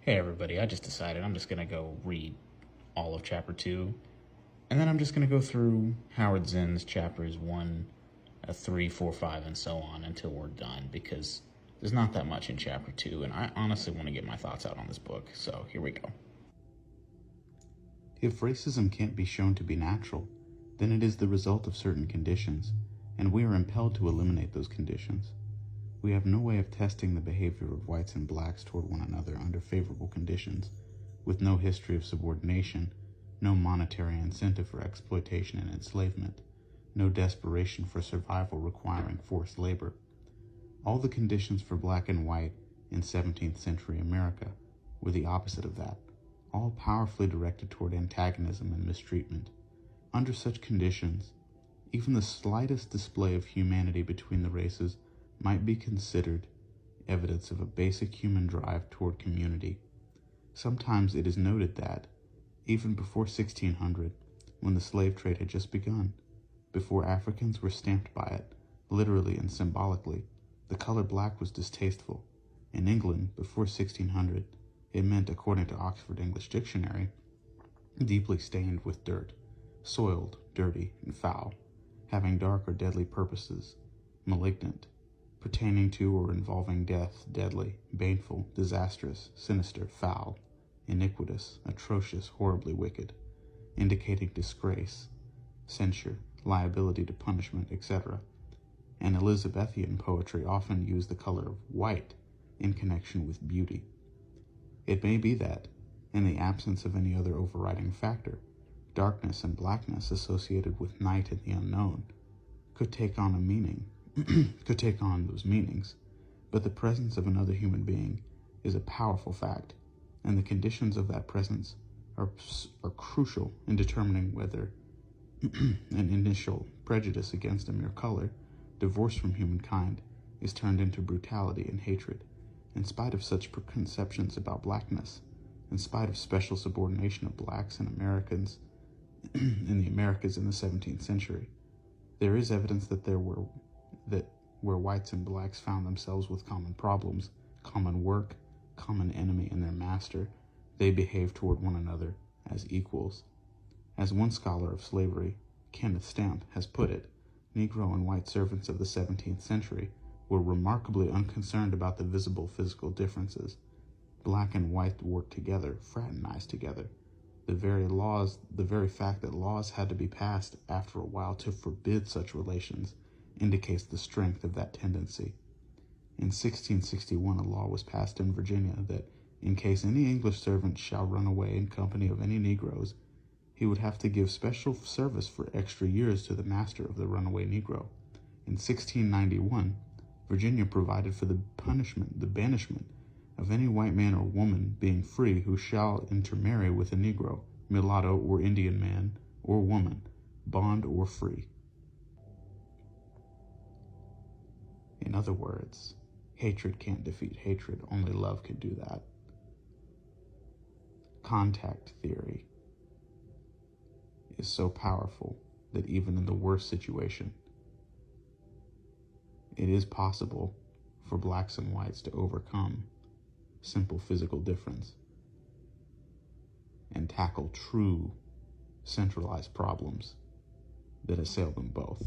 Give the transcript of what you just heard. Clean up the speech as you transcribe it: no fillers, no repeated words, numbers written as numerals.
Hey everybody, I just decided I'm just going to go read all of chapter 2, and then I'm just going to go through Howard Zinn's chapters 1, 3, 4, 5, and so on until we're done, because there's not that much in chapter 2, and I honestly want to get my thoughts out on this book, so here we go. If racism can't be shown to be natural, then it is the result of certain conditions, and we are impelled to eliminate those conditions. We have no way of testing the behavior of whites and blacks toward one another under favorable conditions, with no history of subordination, no monetary incentive for exploitation and enslavement, no desperation for survival requiring forced labor. All the conditions for black and white in 17th century America were the opposite of that, all powerfully directed toward antagonism and mistreatment. Under such conditions, even the slightest display of humanity between the races might be considered evidence of a basic human drive toward community. Sometimes it is noted that, even before 1600, when the slave trade had just begun, before Africans were stamped by it, literally and symbolically, the color black was distasteful. In England, before 1600, it meant, according to Oxford English Dictionary, deeply stained with dirt, soiled, dirty, and foul, having dark or deadly purposes, malignant, pertaining to or involving death, deadly, baneful, disastrous, sinister, foul, iniquitous, atrocious, horribly wicked, indicating disgrace, censure, liability to punishment, etc. And Elizabethan poetry often used the color of white in connection with beauty. It may be that, in the absence of any other overriding factor, darkness and blackness associated with night and the unknown could take on those meanings, but the presence of another human being is a powerful fact, and the conditions of that presence are crucial in determining whether an initial prejudice against a mere color, divorced from humankind, is turned into brutality and hatred. In spite of such preconceptions about blackness, in spite of special subordination of blacks and Americans in the Americas in the 17th century, there is evidence that where whites and blacks found themselves with common problems, common work, common enemy, and their master, they behaved toward one another as equals. As one scholar of slavery, Kenneth Stamp, has put it, Negro and white servants of the 17th century were remarkably unconcerned about the visible physical differences. Black and white worked together, fraternized together. The very fact that laws had to be passed after a while to forbid such relations indicates the strength of that tendency. In 1661, a law was passed in Virginia that, in case any English servant shall run away in company of any Negroes, he would have to give special service for extra years to the master of the runaway Negro. In 1691, Virginia provided for the banishment of any white man or woman being free who shall intermarry with a Negro, mulatto, or Indian man or woman, bond or free. In other words, hatred can't defeat hatred, only love could do that. Contact theory is so powerful that even in the worst situation, it is possible for blacks and whites to overcome simple physical difference and tackle true centralized problems that assail them both.